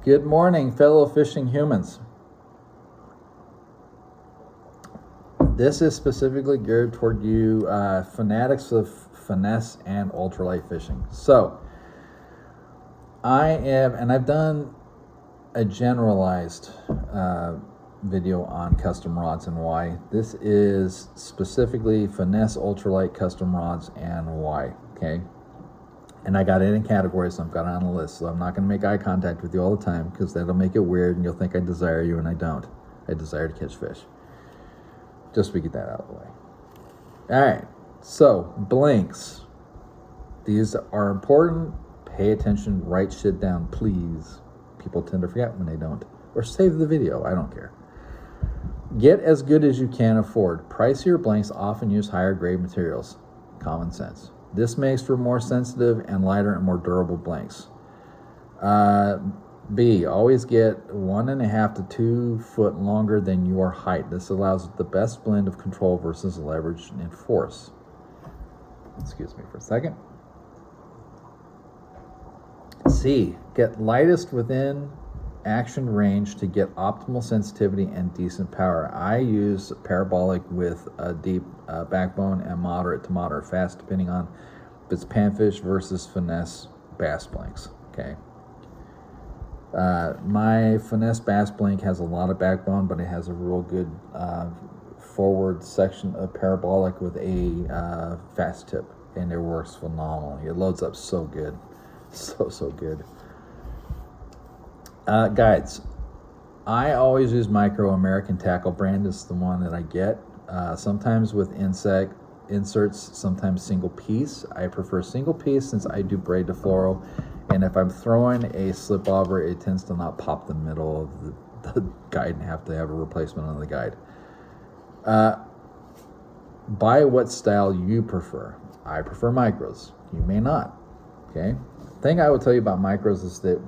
Good morning, fellow fishing humans. This is specifically geared toward you fanatics of finesse and ultralight fishing. So, I've done a generalized video on custom rods and why. This is specifically finesse, ultralight, custom rods and why, okay? And I got it in categories, so I've got it on a list. So I'm not going to make eye contact with you all the time because that'll make it weird and you'll think I desire you, and I don't. I desire to catch fish. Just to get that out of the way. All right, so blanks. These are important. Pay attention, write shit down, please. People tend to forget when they don't. Or save the video, I don't care. Get as good as you can afford. Pricier blanks often use higher grade materials. Common sense. This makes for more sensitive and lighter and more durable blanks. B, always get 1.5 to 2 foot longer than your height. This allows the best blend of control versus leverage and force. Excuse me for a second. C, get lightest within action range to get optimal sensitivity and decent power. I use parabolic with a deep backbone and moderate to moderate fast, depending on if it's panfish versus finesse bass blanks. Okay. My finesse bass blank has a lot of backbone, but it has a real good forward section of parabolic with a fast tip, and it works phenomenally. It loads up so good, so good. Guides. I always use Micro. American Tackle brand is the one that I get. Sometimes with inserts, sometimes single piece. I prefer single piece since I do braid to fluoro, and if I'm throwing a slip bobber, it tends to not pop the middle of the guide and have to have a replacement on the guide. Buy what style you prefer. I prefer micros. You may not. Okay. Thing I would tell you about micros is that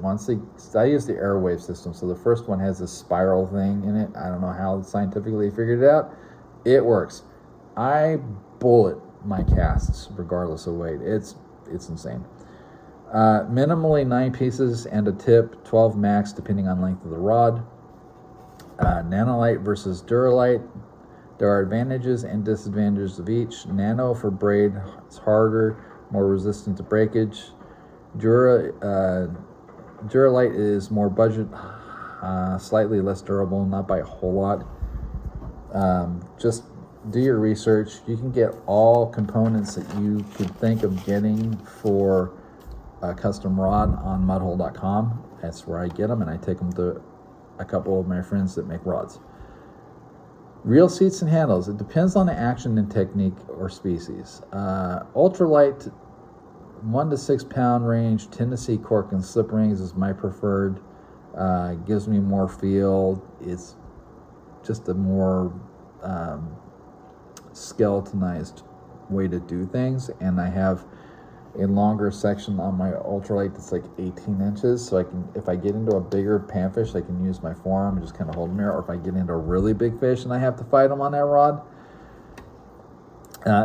I use the Airwave system. So the first one has this spiral thing in it. I don't know how scientifically they figured it out. It works. I bullet my casts regardless of weight. It's insane. Minimally 9 pieces and a tip, 12 max depending on length of the rod. Nanolite versus Duralite. There are advantages and disadvantages of each. Nano for braid, it's harder, more resistant to breakage. Duralite is more budget, slightly less durable, not by a whole lot. Just do your research. You can get all components that you could think of getting for a custom rod on mudhole.com. That's where I get them, and I take them to a couple of my friends that make rods. Reel seats and handles. It depends on the action and technique or species. Ultralight 1 to 6 pound range, Tennessee cork and slip rings is my preferred. Gives me more feel. It's just a more skeletonized way to do things, and I have a longer section on my ultralight that's like 18 inches, so I can, if I get into a bigger panfish, I can use my forearm and just kind of hold them here, or if I get into a really big fish and I have to fight them on that rod.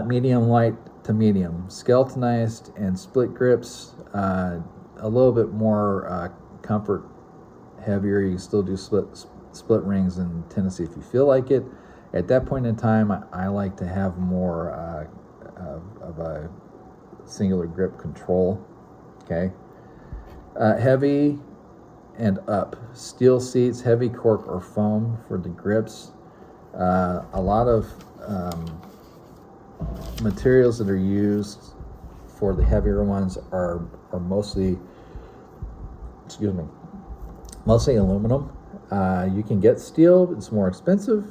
Medium light to medium, skeletonized and split grips, a little bit more comfort, heavier. You can still do split rings in Tennessee if you feel like it. At that point in time, I like to have more of a singular grip control. Okay. Heavy and up, steel seats, heavy cork or foam for the grips. A lot of materials that are used for the heavier ones are mostly aluminum. You can get steel, it's more expensive,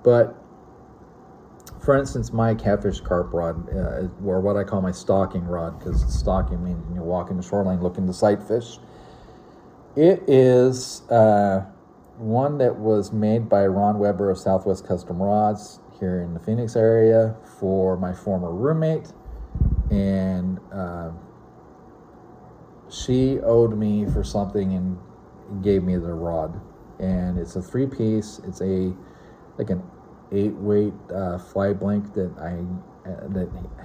but for instance, my catfish carp rod, or what I call my stalking rod, because stalking means you walk in the shoreline looking to sight fish. It is one that was made by Ron Weber of Southwest Custom Rods here in the Phoenix area for my former roommate, and she owed me for something and gave me the rod. And it's a 3-piece. It's an 8-weight fly blank that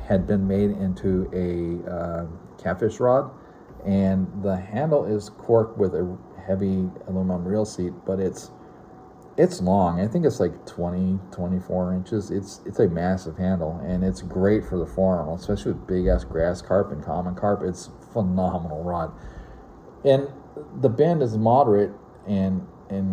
had been made into a catfish rod, and the handle is corked with a heavy aluminum reel seat, but it's long. I think it's like 24 inches. It's a massive handle, and it's great for the forearm, especially with big ass grass carp and common carp. It's phenomenal rod, and the bend is moderate, and it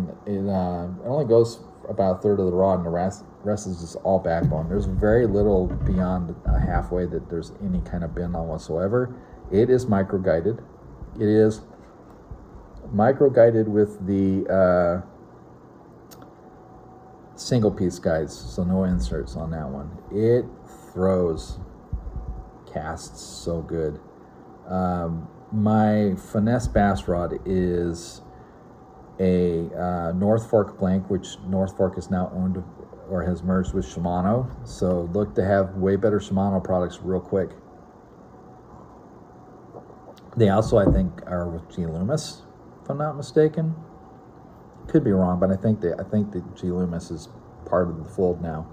only goes about a third of the rod, and the rest is just all backbone. There's very little beyond halfway that there's any kind of bend on whatsoever. It is micro guided. It is micro guided with the single piece guides, so no inserts on that one. It throws casts so good. My finesse bass rod is a North Fork blank, which North Fork is now owned or has merged with Shimano, so look to have way better Shimano products real quick. They also, I think, are with G Loomis, if I'm not mistaken. Could be wrong, but I think that G Loomis is part of the fold now.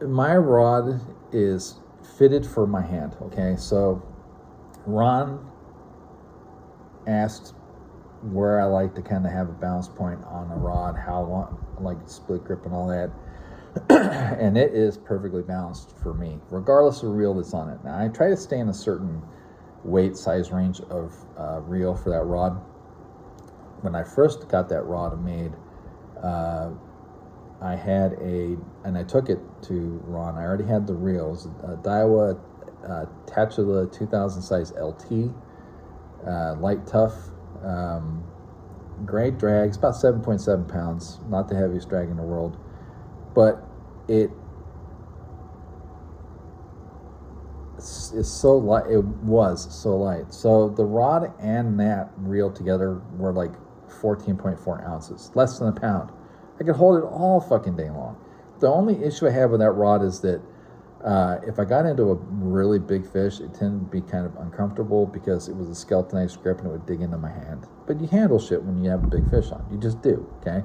My rod is fitted for my hand. Okay, so Ron asked where I like to kind of have a balance point on a rod, how long, like split grip and all that, and it is perfectly balanced for me, regardless of reel that's on it. Now I try to stay in a certain weight size range of reel for that rod. When I first got that rod made, I had and I took it to Ron. I already had the reels, a Daiwa Tatula 2000 size LT, light tough, great drag. It's about 7.7 pounds, not the heaviest drag in the world, but it's so light. It was so light. So the rod and that reel together were like 14.4 ounces, less than a pound. I could hold it all fucking day long. The only issue I have with that rod is that if I got into a really big fish, it tended to be kind of uncomfortable because it was a skeletonized grip and it would dig into my hand. But you handle shit when you have a big fish on. You just do, okay?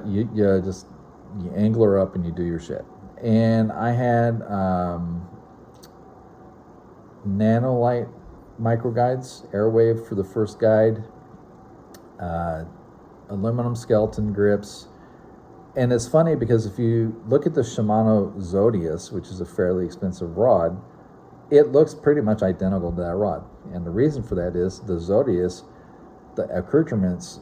You angler up and you do your shit. And I had Nanolite micro guides, Airwave for the first guide, aluminum skeleton grips. And it's funny because if you look at the Shimano Zodius, which is a fairly expensive rod, it looks pretty much identical to that rod. And the reason for that is the Zodius, the accoutrements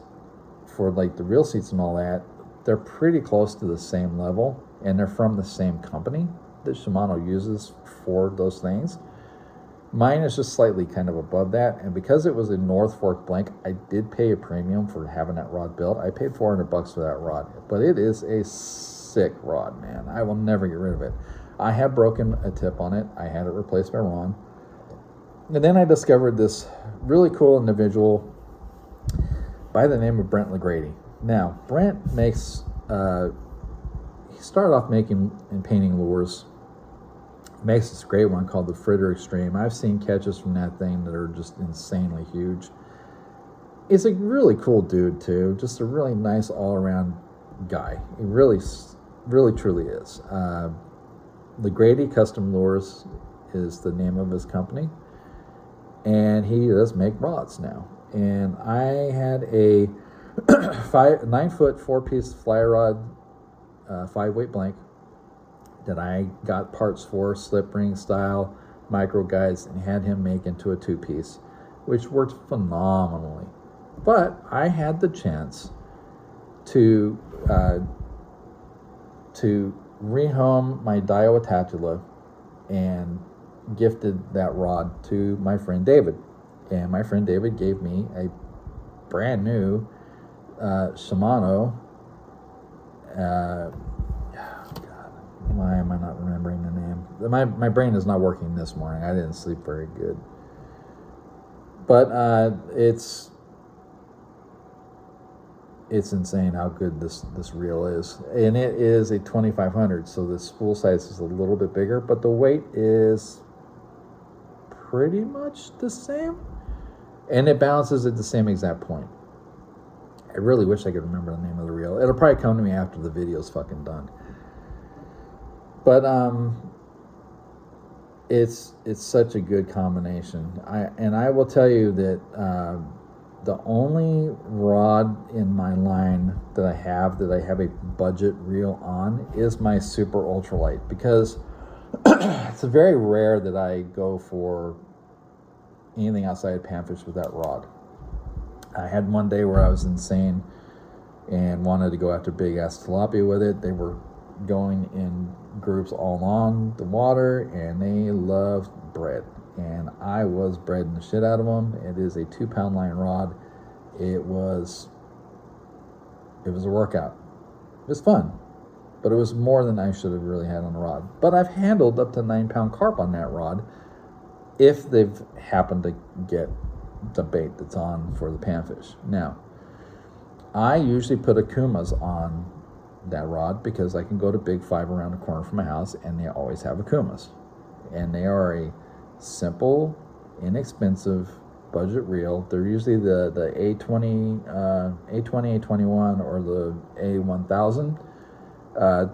for like the reel seats and all that, they're pretty close to the same level, and they're from the same company that Shimano uses for those things. Mine is just slightly kind of above that, and because it was a North Fork blank, I did pay a premium for having that rod built. I paid $400 for that rod, but it is a sick rod, man. I will never get rid of it. I have broken a tip on it. I had it replaced by Ron. And then I discovered this really cool individual by the name of Brent LaGrady. Now, Brent makes, he started off making and painting lures. Makes this great one called the Fritter Extreme. I've seen catches from that thing that are just insanely huge. He's a really cool dude too, just a really nice all-around guy. He really truly is. LaGrady Custom Lures is the name of his company, and he does make rods now. And I had a 9-foot 4-piece fly rod, 5-weight blank, that I got parts for, slip ring style, micro guides, and had him make into a 2-piece, which worked phenomenally. But I had the chance to rehome my Daiwa Tatula and gifted that rod to my friend David. And my friend David gave me a brand new Shimano, why am I not remembering the name? My brain is not working this morning. I didn't sleep very good. But it's insane how good this reel is. And it is a 2500, so the spool size is a little bit bigger, but the weight is pretty much the same. And it balances at the same exact point. I really wish I could remember the name of the reel. It'll probably come to me after the video's fucking done. But it's such a good combination. I will tell you that the only rod in my line that I have a budget reel on is my super ultralight, because it's very rare that I go for anything outside panfish with that rod. I had one day where I was insane and wanted to go after big ass tilapia with it. They were going in groups all along the water, and they loved bread, and I was breading the shit out of them. It is a 2-pound line rod. It was a workout. It was fun, but it was more than I should have really had on the rod. But I've handled up to 9-pound carp on that rod if they've happened to get the bait that's on for the panfish. Now, I usually put akumas on that rod because I can go to Big 5 around the corner from my house, and they always have akumas, and they are a simple, inexpensive budget reel. They're usually the A20, A21, or the A1000.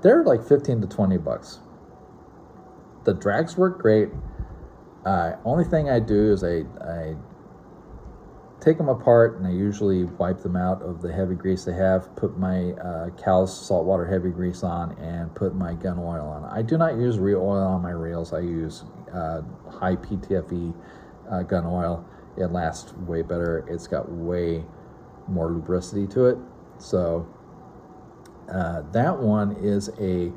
They're like 15 to 20 bucks. The drags work great. Only thing I do is I take them apart, and I usually wipe them out of the heavy grease they have, put my Cal's saltwater heavy grease on, and put my gun oil on. I do not use real oil on my reels. I use high PTFE gun oil. It lasts way better. It's got way more lubricity to it. So that one is a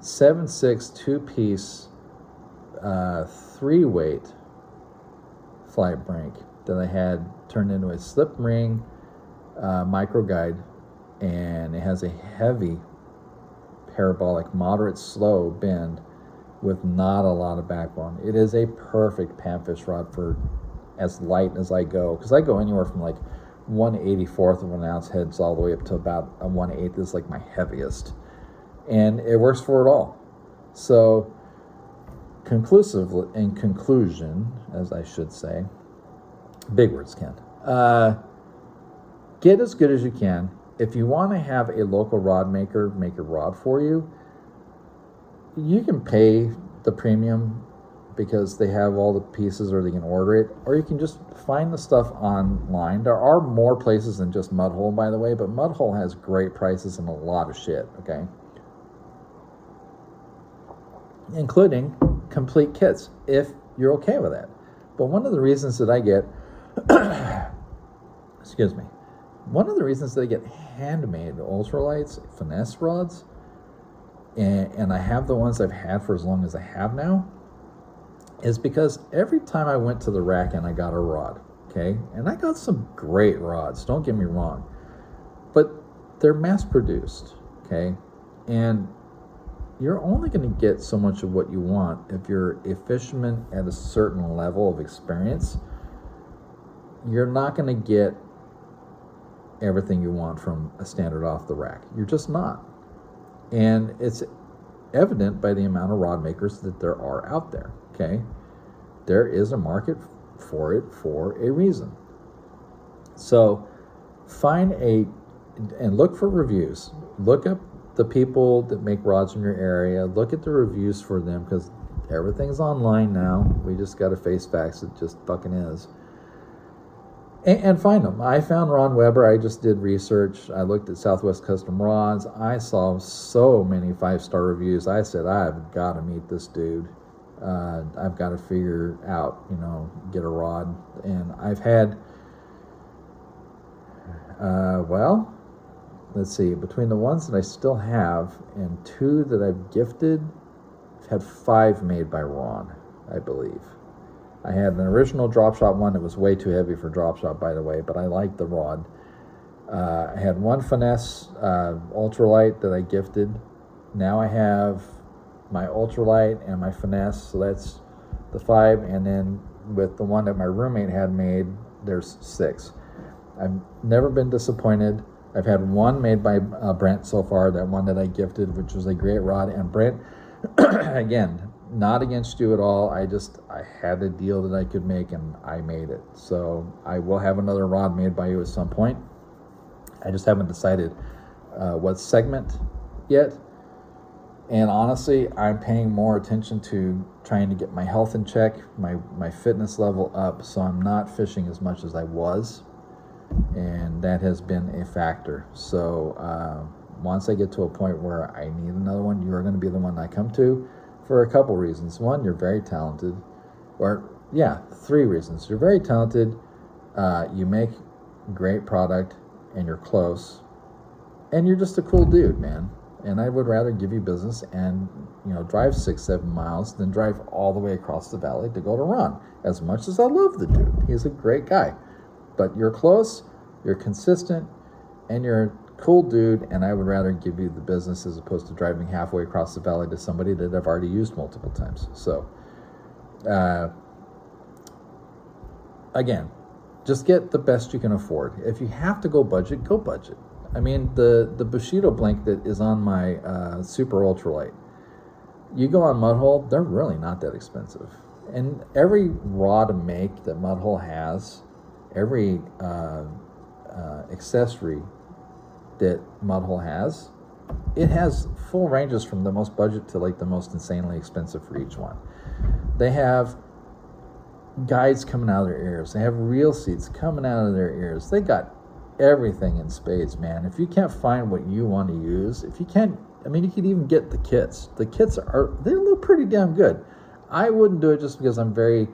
7/6 2-piece 3-weight flight brink that I had turned into a slip ring micro guide, and it has a heavy parabolic moderate slow bend with not a lot of backbone. It is a perfect panfish rod for as light as I go, because I go anywhere from like 1/84 of an ounce heads all the way up to about a 1/8 is like my heaviest, and it works for it all. So in conclusion, as I should say, big words, Ken. Get as good as you can. If you want to have a local rod maker make a rod for you, you can pay the premium because they have all the pieces, or they can order it, or you can just find the stuff online. There are more places than just Mudhole, by the way, but Mudhole has great prices and a lot of shit, okay? Including complete kits, if you're okay with that. But one of the reasons that I get excuse me, one of the reasons that I get Handmade ultralights, finesse rods, and I have the ones I've had for as long as I have now, is because every time I went to the rack and I got a rod, okay, and I got some great rods, don't get me wrong, but they're mass produced, okay, and you're only going to get so much of what you want if you're a fisherman at a certain level of experience. You're not going to get everything you want from a standard off the rack. You're just not. And it's evident by the amount of rod makers that there are out there, okay? There is a market for it for a reason. So and look for reviews. Look up the people that make rods in your area. Look at the reviews for them, because everything's online now. We just got to face facts. It just fucking is. And find them. I found Ron Weber. I just did research. I looked at Southwest Custom Rods. I saw so many 5-star reviews. I said, I've got to meet this dude. I've got to figure out, get a rod. And I've had, let's see, between the ones that I still have and 2 that I've gifted, I've had 5 made by Ron, I believe. I had an original drop shot one that was way too heavy for drop shot, by the way, but I liked the rod. I had 1 finesse ultralight that I gifted. Now I have my ultralight and my finesse, so that's the 5, and then with the one that my roommate had made, there's 6. I've never been disappointed. I've had 1 made by Brent so far, that one that I gifted, which was a great rod. And Brent, again, not against you at all. I had a deal that I could make, and I made it. So I will have another rod made by you at some point. I just haven't decided what segment yet. And honestly, I'm paying more attention to trying to get my health in check, my fitness level up, so I'm not fishing as much as I was. And that has been a factor. So once I get to a point where I need another one, you are going to be the one I come to for a couple reasons. One, you're very talented. Three reasons. You're very talented, you make great product, and you're close. And you're just a cool dude, man. And I would rather give you business and, drive 6-7 miles than drive all the way across the valley to go to run. As much as I love the dude, he's a great guy. But you're close, you're consistent, and you're a cool dude, and I would rather give you the business as opposed to driving halfway across the valley to somebody that I've already used multiple times. So, again, just get the best you can afford. If you have to go budget, go budget. I mean, the Bushido blink that is on my super ultralite, you go on Mudhole, they're really not that expensive. And every rod make that Mudhole has, every accessory that Mudhole has, it has full ranges from the most budget to like the most insanely expensive for each one. They have guides coming out of their ears. They have reel seats coming out of their ears. They got everything in spades, man. If you can't find what you want to use, if you can't, you could even get the kits. The kits they look pretty damn good. I wouldn't do it just because I'm very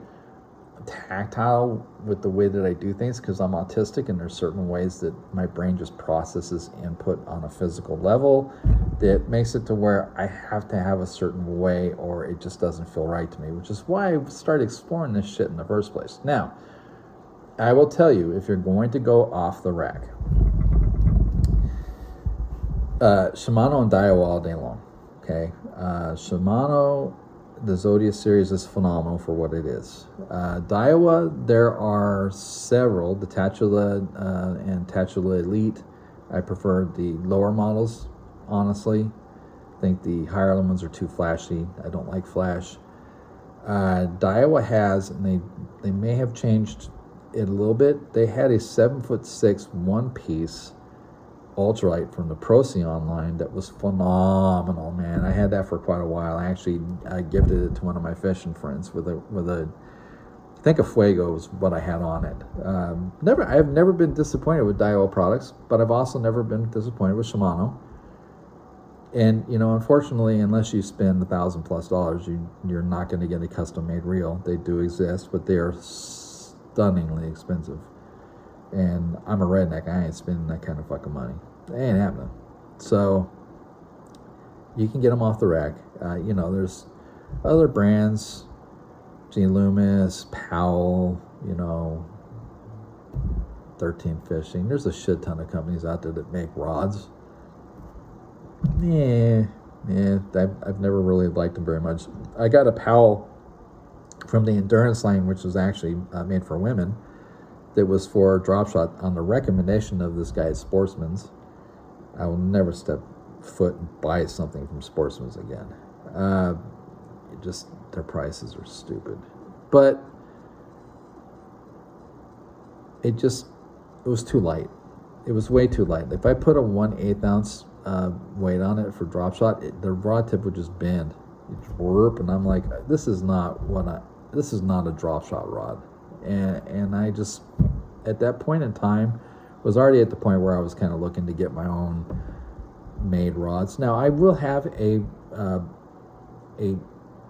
tactile with the way that I do things, because I'm autistic and there's certain ways that my brain just processes input on a physical level that makes it to where I have to have a certain way or it just doesn't feel right to me, which is why I started exploring this shit in the first place. Now, I will tell you, if you're going to go off the rack, Shimano and Daiwa all day long, okay? Shimano, the Zodia series is phenomenal for what it is. Daiwa, there are several, the Tatula and Tatula Elite. I prefer the lower models, honestly. I think the higher ones are too flashy. I don't like flash. Daiwa has, and they may have changed it a little bit. They had a 7'6" one-piece ultralite from the Procyon line that was phenomenal, man. I had that for quite a while. I gifted it to one of my fishing friends with a I think a Fuego was what I had on it. I've never been disappointed with Daiwa products, but I've also never been disappointed with Shimano. And unfortunately, unless you spend $1,000+, you're not going to get a custom-made reel. They do exist, but they are stunningly expensive. And I'm a redneck. I ain't spending that kind of fucking money. It ain't happening. So you can get them off the rack. There's other brands, G. Loomis, Powell, 13 Fishing. There's a shit ton of companies out there that make rods. I've never really liked them very much. I got a Powell from the Endurance line, which was actually made for women, that was for drop shot on the recommendation of this guy at Sportsman's. I will never step foot and buy something from Sportsman's again. Their prices are stupid. But it was too light. It was way too light. If I put a 1/8 ounce weight on it for drop shot, the rod tip would just bend. It'd warp, and I'm like, this is not a drop shot rod. And I just, at that point in time, was already at the point where I was kind of looking to get my own made rods. Now, I will have a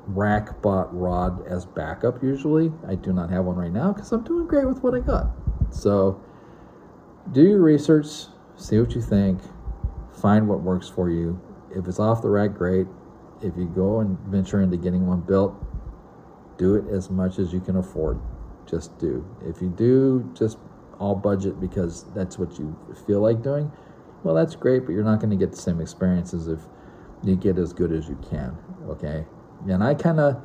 rack bought rod as backup usually. I do not have one right now because I'm doing great with what I got. So do your research, see what you think, find what works for you. If it's off the rack, great. If you go and venture into getting one built, do it as much as you can afford. Just do. If you do just all budget because that's what you feel like doing, well, that's great, but you're not going to get the same experiences if you get as good as you can, okay? And I kind of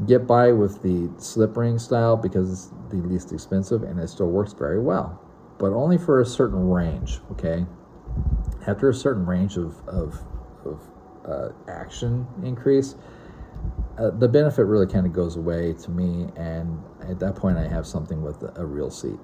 get by with the slip ring style because it's the least expensive and it still works very well, but only for a certain range, okay? After a certain range of action increase, the benefit really kind of goes away to me, and at that point I have something with a real seat.